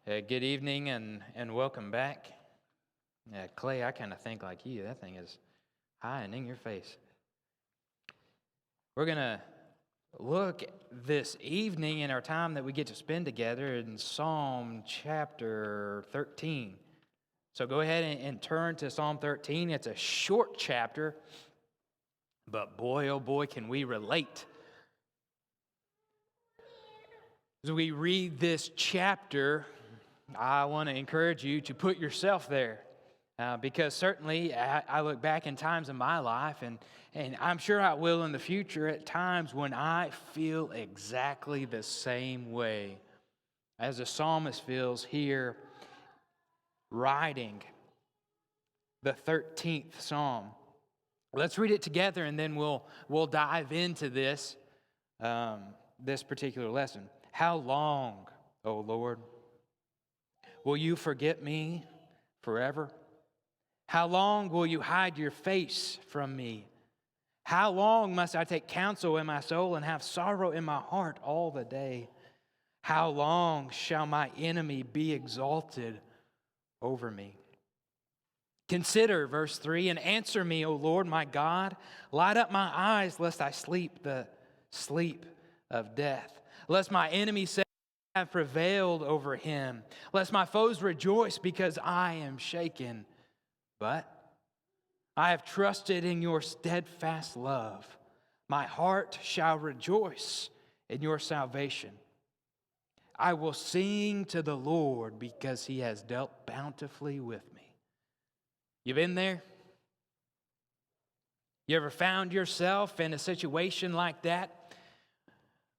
Good evening and welcome back. Clay, I kind of think like you. That thing is high and in your face. We're going to look this evening in our time that we get to spend together in Psalm chapter 13. So go ahead and turn to Psalm 13. It's a short chapter, but boy, oh boy, can we relate. As we read this chapter, I want to encourage you to put yourself there because certainly I look back in times in my life, and I'm sure I will in the future, at times when I feel exactly the same way as the psalmist feels here writing the 13th psalm. Let's read it together, and then we'll dive into this particular lesson. How long, O Lord, will you forget me forever? How long will you hide your face from me? How long must I take counsel in my soul and have sorrow in my heart all the day? How long shall my enemy be exalted over me? Consider, verse 3, and answer me, O Lord my God. Light up my eyes, lest I sleep the sleep of death. Lest my enemy say, I have prevailed over him. Lest my foes rejoice because I am shaken. But I have trusted in your steadfast love. My heart shall rejoice in your salvation. I will sing to the Lord because he has dealt bountifully with me. You been there? You ever found yourself in a situation like that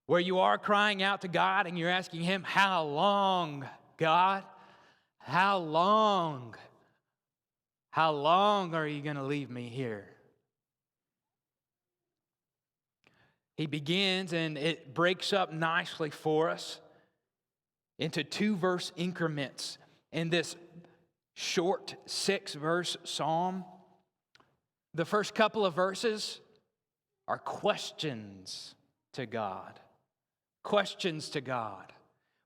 where you are crying out to God and you're asking him, how long, God? How long? How long are you going to leave me here? He begins, and it breaks up nicely for us into 2-verse increments in this short 6-verse psalm. The first couple of verses are questions to God. Questions to God.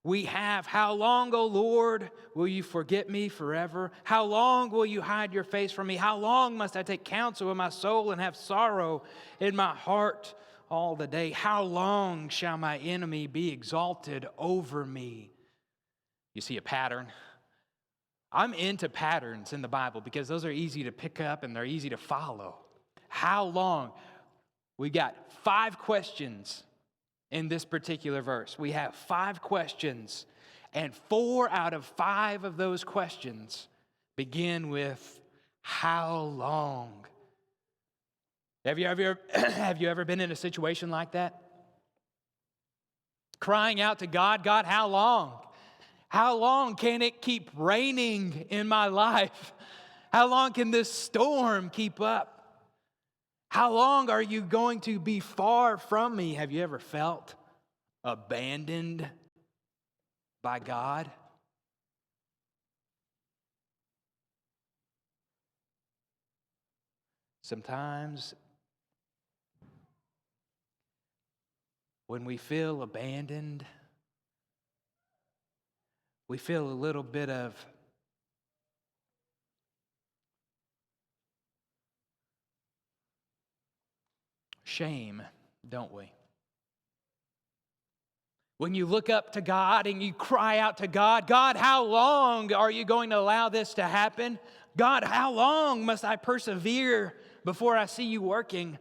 We have, how long, O Lord, will you forget me forever? How long will you hide your face from me? How long must I take counsel in my soul and have sorrow in my heart all the day? How long shall my enemy be exalted over me? You see a pattern? I'm into patterns in the Bible because those are easy to pick up and they're easy to follow. How long? We got 5 questions in this particular verse. We have 5 questions, and 4 out of 5 of those questions begin with how long? Have you ever been in a situation like that? Crying out to God, God, how long? How long can it keep raining in my life? How long can this storm keep up? How long are you going to be far from me? Have you ever felt abandoned by God? Sometimes when we feel abandoned, we feel a little bit of shame, don't we? When you look up to God and you cry out to God, God, how long are you going to allow this to happen? God, how long must I persevere before I see you working?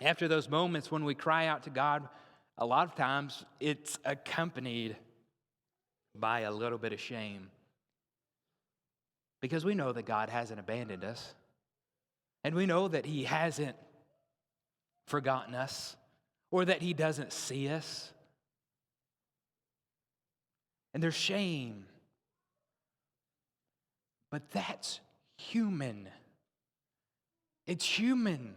After those moments when we cry out to God, a lot of times it's accompanied by a little bit of shame. Because we know that God hasn't abandoned us. And we know that he hasn't forgotten us, or that he doesn't see us. And there's shame. But that's human. It's human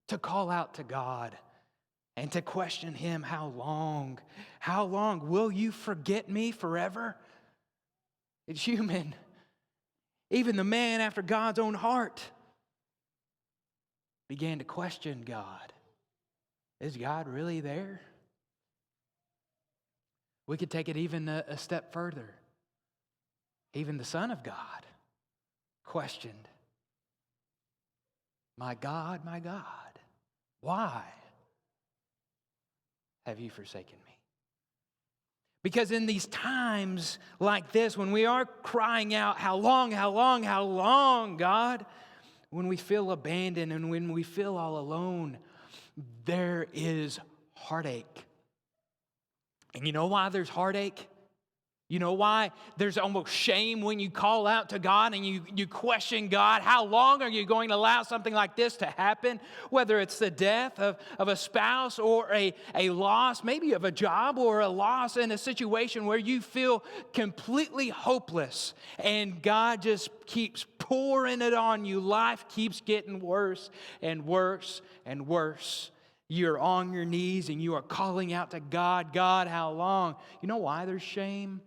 to call out to God and to question him, how long? How long? Will you forget me forever? It's human. Even the man after God's own heart began to question God. Is God really there? We could take it even a step further. Even the Son of God questioned, my God, why have you forsaken me? Because in these times like this, when we are crying out, how long, God? When we feel abandoned and when we feel all alone, there is heartache. And you know why there's heartache? You know why there's almost shame when you call out to God and you question God? How long are you going to allow something like this to happen? Whether it's the death of a spouse or a loss, maybe of a job, or a loss in a situation where you feel completely hopeless and God just keeps pouring it on you. Life keeps getting worse and worse and worse. You're on your knees and you are calling out to God, God, how long? You know why there's shame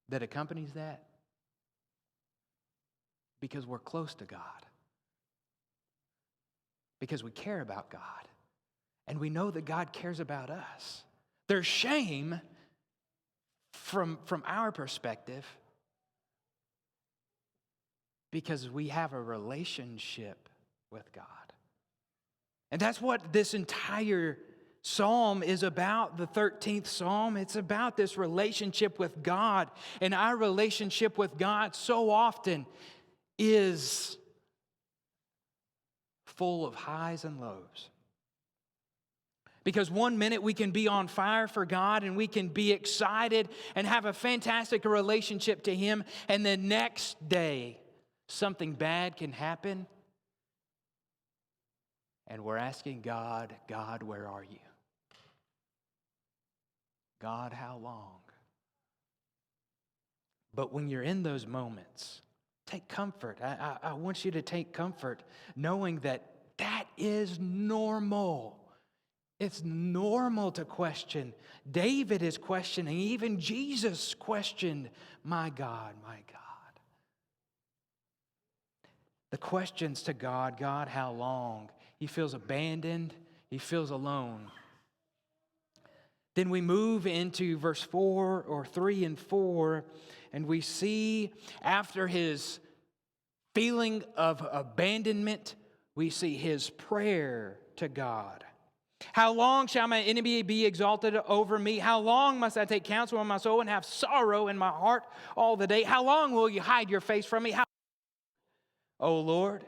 that accompanies that? Because we're close to God. Because we care about God. And we know that God cares about us. There's shame from our perspective because we have a relationship with God. And that's what this entire psalm is about, the 13th psalm. It's about this relationship with God. And our relationship with God so often is full of highs and lows. Because one minute we can be on fire for God and we can be excited and have a fantastic relationship to Him, and the next day something bad can happen and we're asking God, God, where are you? God, how long? But when you're in those moments, take comfort. I want you to take comfort knowing that that is normal. It's normal to question. David is questioning. Even Jesus questioned, my God, my God. The questions to God, God, how long? He feels abandoned. He feels alone. Then we move into verse 4 or 3 and 4, and we see after his feeling of abandonment, we see his prayer to God. How long shall my enemy be exalted over me? How long must I take counsel on my soul and have sorrow in my heart all the day? How long will you hide your face from me? O Lord,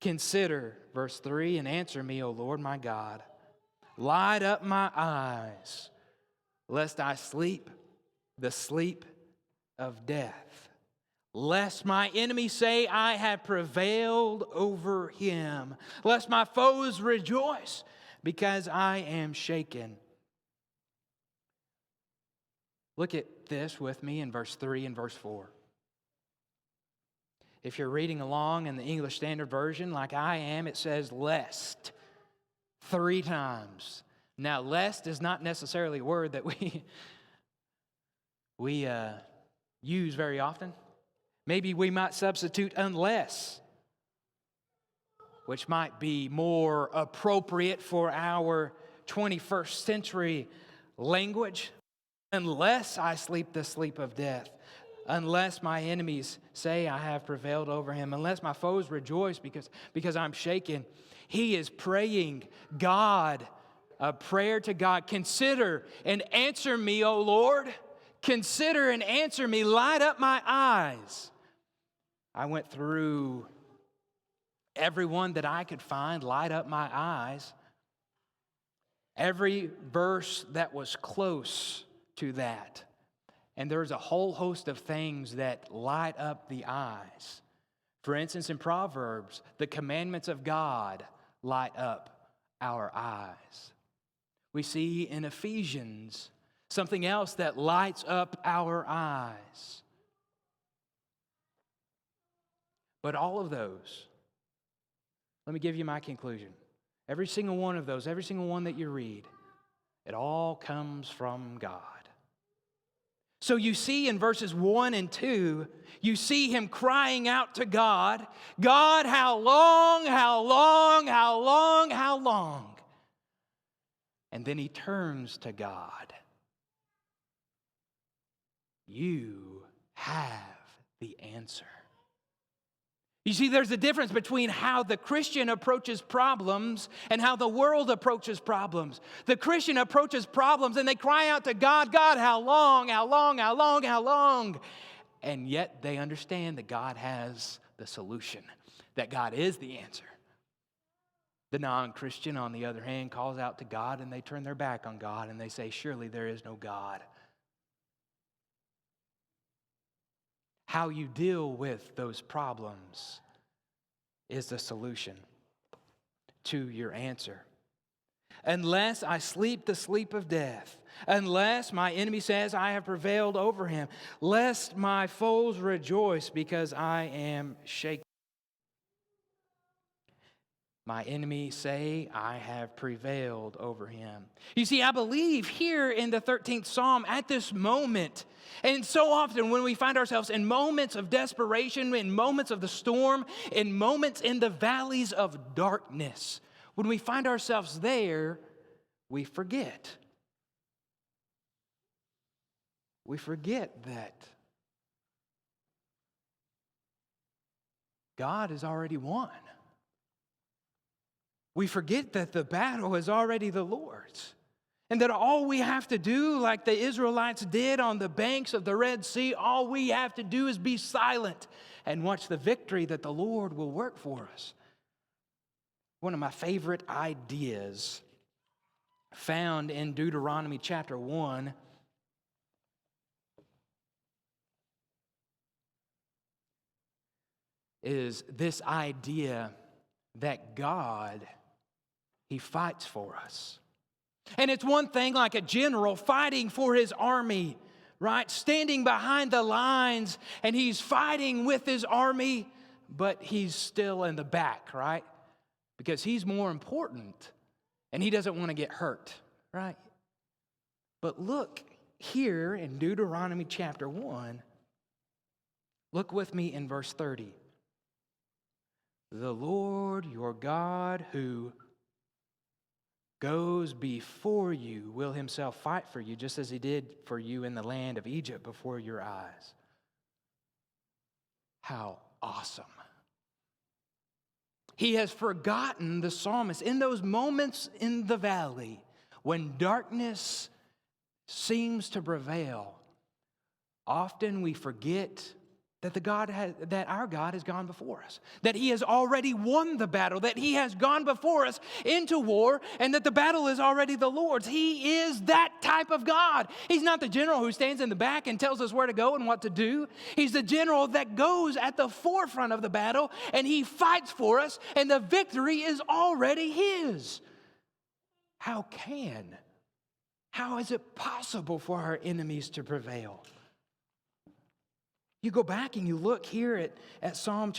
consider, verse 3, and answer me, O Lord my God. Light up my eyes, lest I sleep the sleep of death. Lest my enemies say, I have prevailed over him. Lest my foes rejoice, because I am shaken. Look at this with me in verse 3 and verse 4. If you're reading along in the English Standard Version like I am, it says lest 3 times. Now, lest is not necessarily a word that we use very often. Maybe we might substitute unless, which might be more appropriate for our 21st century language. Unless I sleep the sleep of death. Unless my enemies say I have prevailed over him. Unless my foes rejoice because I'm shaken. He is praying God, a prayer to God. Consider and answer me, O Lord. Consider and answer me. Light up my eyes. I went through everyone that I could find. Light up my eyes. Every verse that was close to that. And there's a whole host of things that light up the eyes. For instance, in Proverbs, the commandments of God light up our eyes. We see in Ephesians something else that lights up our eyes. But all of those, let me give you my conclusion. Every single one of those, every single one that you read, it all comes from God. So you see in verses 1 and 2, you see him crying out to God, God, how long, how long, how long, how long? And then he turns to God. You have the answer. You see, there's a difference between how the Christian approaches problems and how the world approaches problems. The Christian approaches problems and they cry out to God, God, how long, how long, how long, how long? And yet they understand that God has the solution, that God is the answer. The non-Christian, on the other hand, calls out to God and they turn their back on God and they say, surely there is no God. How you deal with those problems is the solution to your answer. Unless I sleep the sleep of death, unless my enemy says I have prevailed over him, lest my foes rejoice because I am shaken. My enemies say, I have prevailed over him. You see, I believe here in the 13th Psalm at this moment, and so often when we find ourselves in moments of desperation, in moments of the storm, in moments in the valleys of darkness, when we find ourselves there, we forget. We forget that God has already won. We forget that the battle is already the Lord's. And that all we have to do, like the Israelites did on the banks of the Red Sea, all we have to do is be silent and watch the victory that the Lord will work for us. One of my favorite ideas found in Deuteronomy chapter 1 is this idea that God, He fights for us. And it's one thing like a general fighting for his army, right? Standing behind the lines and he's fighting with his army, but he's still in the back, right? Because he's more important and he doesn't want to get hurt, right? But look here in Deuteronomy chapter 1, look with me in verse 30. The Lord your God who goes before you will himself fight for you, just as he did for you in the land of Egypt before your eyes. How awesome. He has forgotten the psalmist in those moments in the valley when darkness seems to prevail. Often we forget that our God has gone before us, that he has already won the battle, that he has gone before us into war, and that the battle is already the Lord's. He is that type of God. He's not the general who stands in the back and tells us where to go and what to do. He's the general that goes at the forefront of the battle, and he fights for us, and the victory is already his. How is it possible for our enemies to prevail? You go back and you look here at Psalm,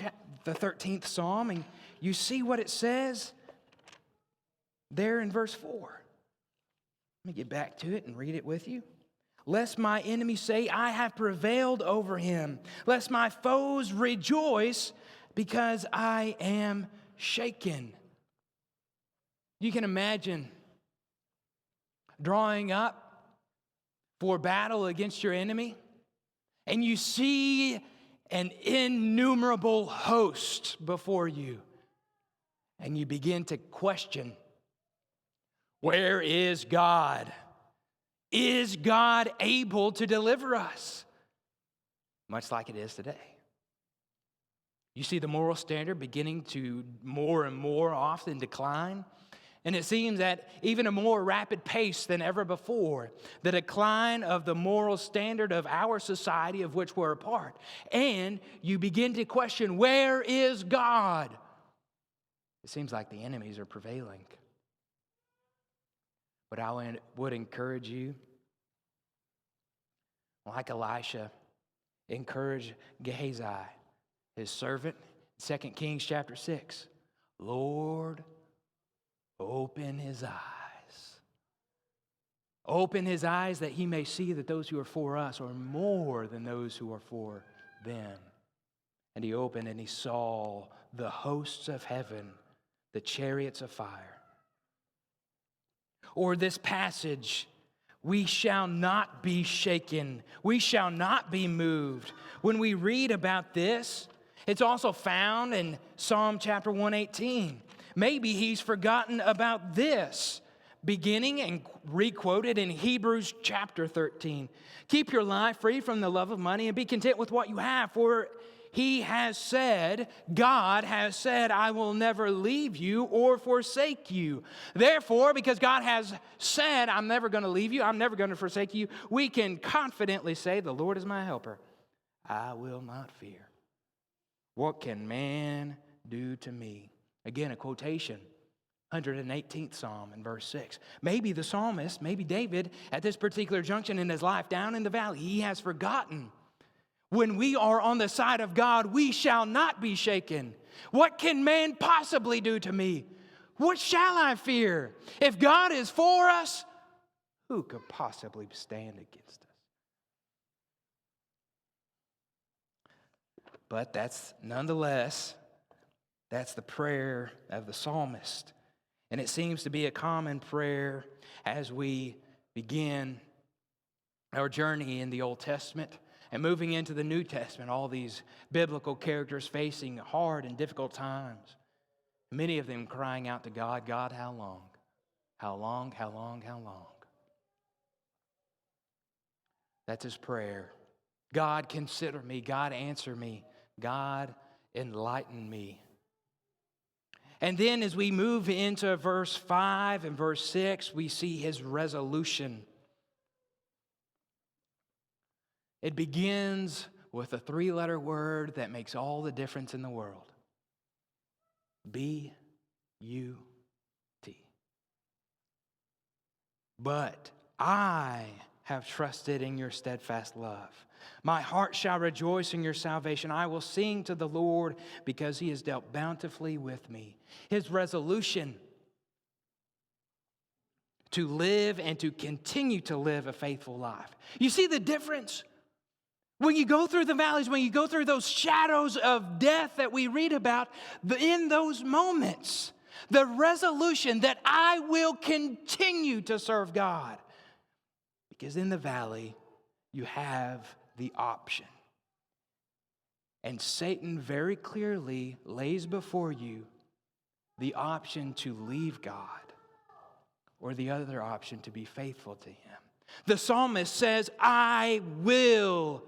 the 13th Psalm, and you see what it says there in verse 4. Let me get back to it and read it with you. Lest my enemies say, I have prevailed over him. Lest my foes rejoice because I am shaken. You can imagine drawing up for battle against your enemy, and you see an innumerable host before you, and you begin to question, where is God? Is God able to deliver us? Much like it is today. You see the moral standard beginning to more and more often decline. And it seems at even a more rapid pace than ever before, the decline of the moral standard of our society of which we're a part. And you begin to question, where is God? It seems like the enemies are prevailing. But I would encourage you, like Elisha, encourage Gehazi, his servant, 2 Kings chapter 6. Lord, open his eyes. Open his eyes that he may see that those who are for us are more than those who are for them. And he opened and he saw the hosts of heaven, the chariots of fire. or this passage, we shall not be shaken. We shall not be moved. When we read about this, it's also found in Psalm chapter 118. Maybe he's forgotten about this, beginning and requoted in Hebrews chapter 13. Keep your life free from the love of money and be content with what you have, for he has said, God has said, I will never leave you or forsake you. Therefore, because God has said, I'm never going to leave you, I'm never going to forsake you, we can confidently say, the Lord is my helper. I will not fear. What can man do to me? Again, a quotation, 118th Psalm in verse 6. Maybe the psalmist, maybe David, at this particular junction in his life, down in the valley, he has forgotten. When we are on the side of God, we shall not be shaken. What can man possibly do to me? What shall I fear? If God is for us, who could possibly stand against us? But that's the prayer of the psalmist. And it seems to be a common prayer as we begin our journey in the Old Testament and moving into the New Testament, all these biblical characters facing hard and difficult times. Many of them crying out to God, God, how long? How long, how long, how long? That's his prayer. God, consider me. God, answer me. God, enlighten me. And then as we move into verse 5 and verse 6, we see his resolution. It begins with a 3-letter word that makes all the difference in the world. B-U-T. But I have trusted in your steadfast love. My heart shall rejoice in your salvation. I will sing to the Lord because he has dealt bountifully with me. His resolution to live and to continue to live a faithful life. You see the difference? When you go through the valleys, when you go through those shadows of death that we read about, in those moments, the resolution that I will continue to serve God. Because in the valley, you have the option. And Satan very clearly lays before you the option to leave God or the other option to be faithful to him. The psalmist says, I will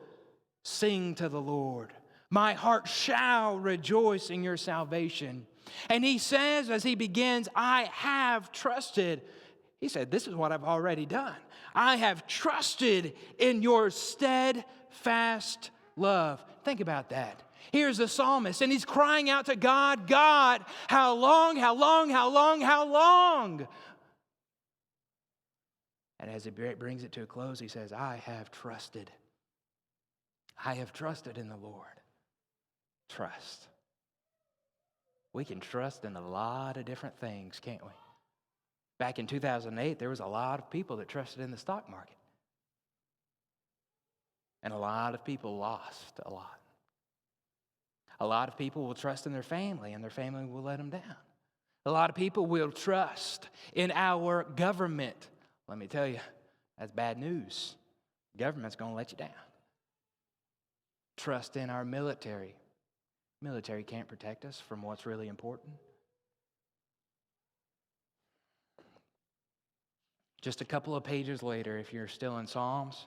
sing to the Lord. My heart shall rejoice in your salvation. And he says as he begins, I have trusted. He said, this is what I've already done. I have trusted in your steadfast love. Think about that. Here's the psalmist, and he's crying out to God, God, how long, how long, how long, how long? And as he brings it to a close, he says, I have trusted. I have trusted in the Lord. Trust. We can trust in a lot of different things, can't we? Back in 2008, there was a lot of people that trusted in the stock market. And a lot of people lost a lot. A lot of people will trust in their family, and their family will let them down. A lot of people will trust in our government. Let me tell you, that's bad news. Government's going to let you down. Trust in our military. Military can't protect us from what's really important. Just a couple of pages later, if you're still in Psalms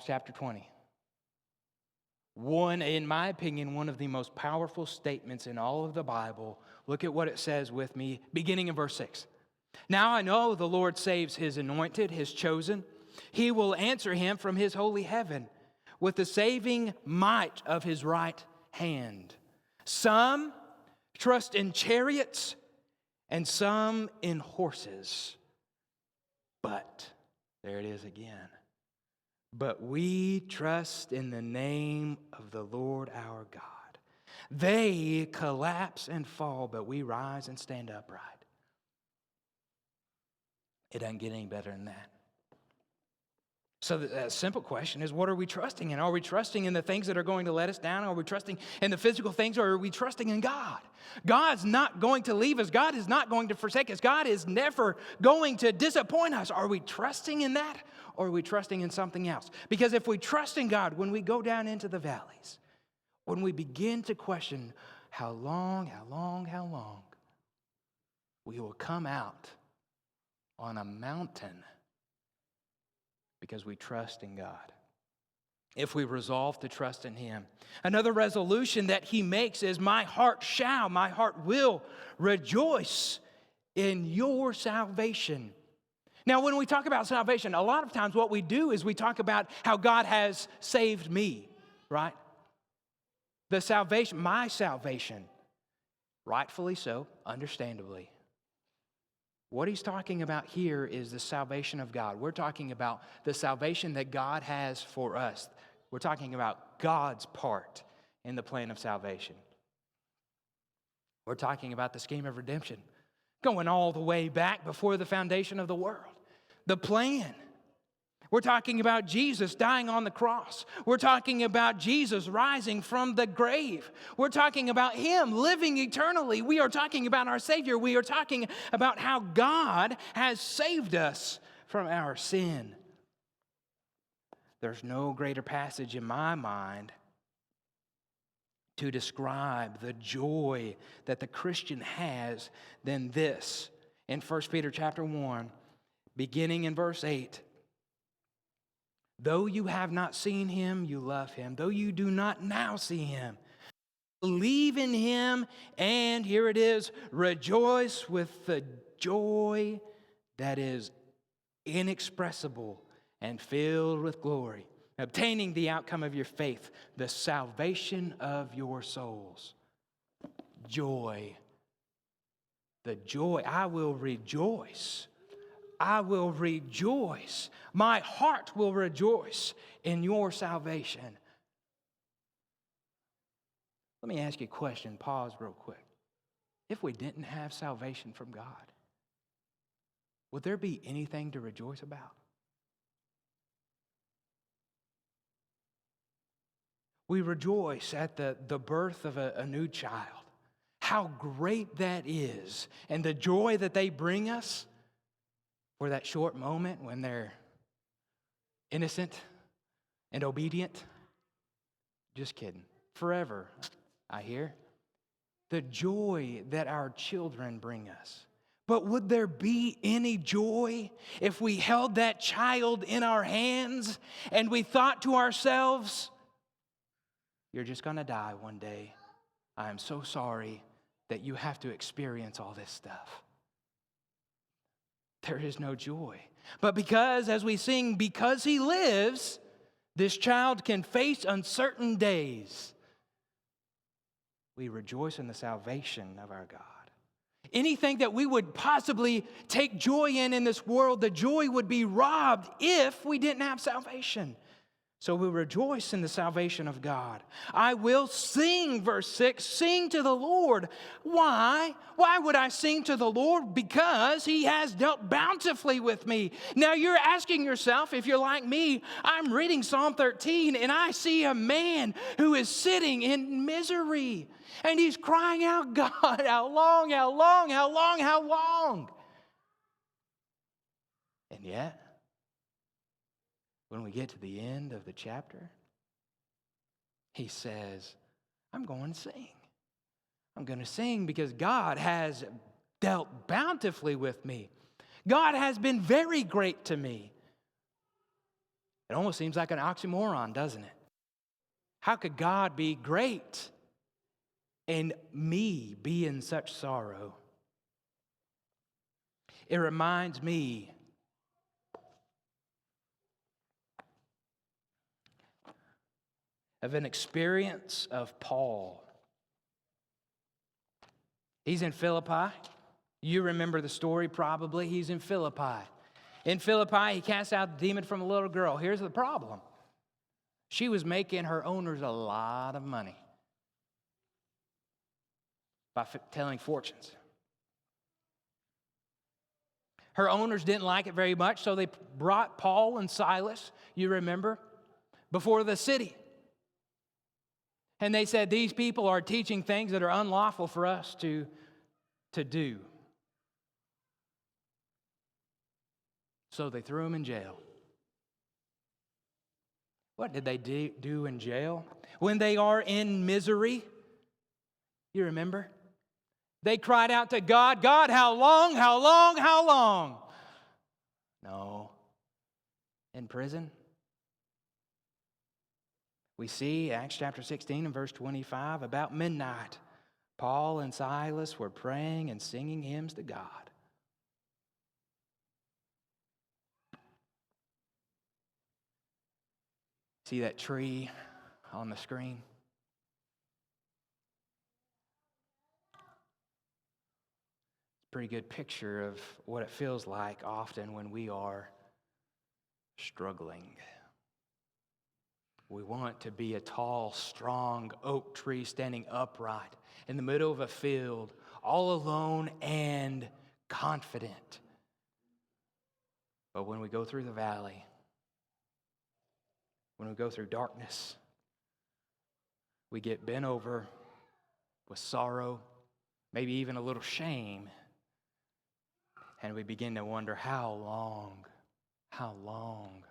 chapter 20. In my opinion, one of the most powerful statements in all of the Bible. Look at what it says with me, beginning in verse 6. Now I know the Lord saves his anointed, his chosen. He will answer him from his holy heaven with the saving might of his right hand. Some trust in chariots and some in horses. But, there it is again. But we trust in the name of the Lord our God. They collapse and fall, but we rise and stand upright. It doesn't get any better than that. So the simple question is, what are we trusting in? Are we trusting in the things that are going to let us down? Are we trusting in the physical things, or are we trusting in God? God's not going to leave us. God is not going to forsake us. God is never going to disappoint us. Are we trusting in that, or are we trusting in something else? Because if we trust in God, when we go down into the valleys, when we begin to question how long, we will come out on a mountain because we trust in God. If we resolve to trust in Him. Another resolution that He makes is, my heart will rejoice in your salvation. Now, when we talk about salvation, a lot of times what we do is we talk about how God has saved me, right? The salvation, my salvation, rightfully so, understandably. What he's talking about here is the salvation of God. We're talking about the salvation that God has for us. We're talking about God's part in the plan of salvation. We're talking about the scheme of redemption, going all the way back before the foundation of the world. The plan. We're talking about Jesus dying on the cross. We're talking about Jesus rising from the grave. We're talking about Him living eternally. We are talking about our Savior. We are talking about how God has saved us from our sin. There's no greater passage in my mind to describe the joy that the Christian has than this. In 1 Peter chapter 1, beginning in verse 8, though you have not seen Him, you love Him. Though you do not now see Him, believe in Him, and here it is, rejoice with the joy that is inexpressible and filled with glory, obtaining the outcome of your faith, the salvation of your souls. Joy. The joy. I will rejoice. I will rejoice. My heart will rejoice in your salvation. Let me ask you a question. Pause real quick. If we didn't have salvation from God, would there be anything to rejoice about? We rejoice at the birth of a new child. How great that is. And the joy that they bring us for that short moment when they're innocent and obedient. Just kidding. Forever, I hear. The joy that our children bring us. But would there be any joy if we held that child in our hands and we thought to ourselves, you're just going to die one day. I am so sorry that you have to experience all this stuff. There is no joy. But because, as we sing, because He lives, this child can face uncertain days. We rejoice in the salvation of our God. Anything that we would possibly take joy in this world, the joy would be robbed if we didn't have salvation. So we rejoice in the salvation of God. I will sing, verse 6, sing to the Lord. Why? Why would I sing to the Lord? Because He has dealt bountifully with me. Now you're asking yourself, if you're like me, I'm reading Psalm 13 and I see a man who is sitting in misery. And he's crying out, God, how long, how long, how long, how long? And yet, when we get to the end of the chapter, he says, I'm going to sing. I'm going to sing because God has dealt bountifully with me. God has been very great to me. It almost seems like an oxymoron, doesn't it? How could God be great and me be in such sorrow? It reminds me of an experience of Paul. He's in Philippi. You remember the story probably. He's in Philippi. In Philippi, he casts out the demon from a little girl. Here's the problem. She was making her owners a lot of money by telling fortunes. Her owners didn't like it very much, so they brought Paul and Silas, you remember, before the city. And they said, these people are teaching things that are unlawful for us to do. So they threw them in jail. What did they do in jail? When they are in misery, you remember? They cried out to God, God, how long, how long, how long? No. In prison? We see Acts chapter 16 and verse 25, about midnight, Paul and Silas were praying and singing hymns to God. See that tree on the screen? Pretty good picture of what it feels like often when we are struggling. We want to be a tall, strong oak tree standing upright in the middle of a field, all alone and confident. But when we go through the valley, when we go through darkness, we get bent over with sorrow, maybe even a little shame, and we begin to wonder, how long? How long?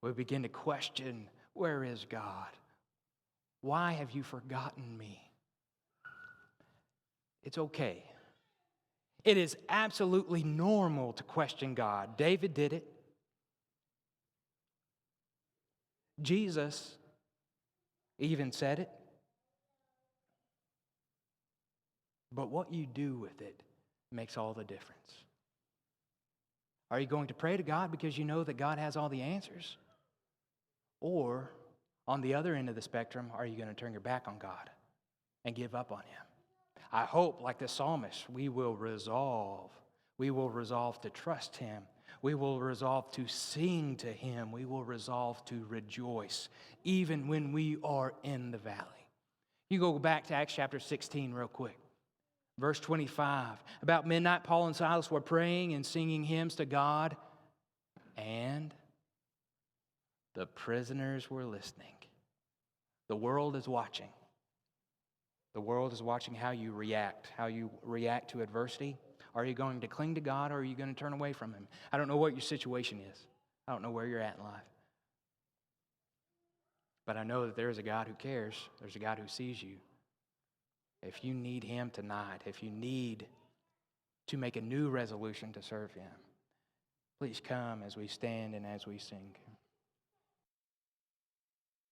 We begin to question, where is God? Why have you forgotten me? It's okay. It is absolutely normal to question God. David did it. Jesus even said it. But what you do with it makes all the difference. Are you going to pray to God because you know that God has all the answers? Or, on the other end of the spectrum, are you going to turn your back on God and give up on Him? I hope, like the psalmist, we will resolve. We will resolve to trust Him. We will resolve to sing to Him. We will resolve to rejoice, even when we are in the valley. You go back to Acts chapter 16 real quick. Verse 25, about midnight, Paul and Silas were praying and singing hymns to God, and the prisoners were listening. The world is watching. The world is watching how you react to adversity. Are you going to cling to God, or are you going to turn away from Him? I don't know what your situation is. I don't know where you're at in life. But I know that there is a God who cares. There's a God who sees you. If you need Him tonight, if you need to make a new resolution to serve Him, please come as we stand and as we sing.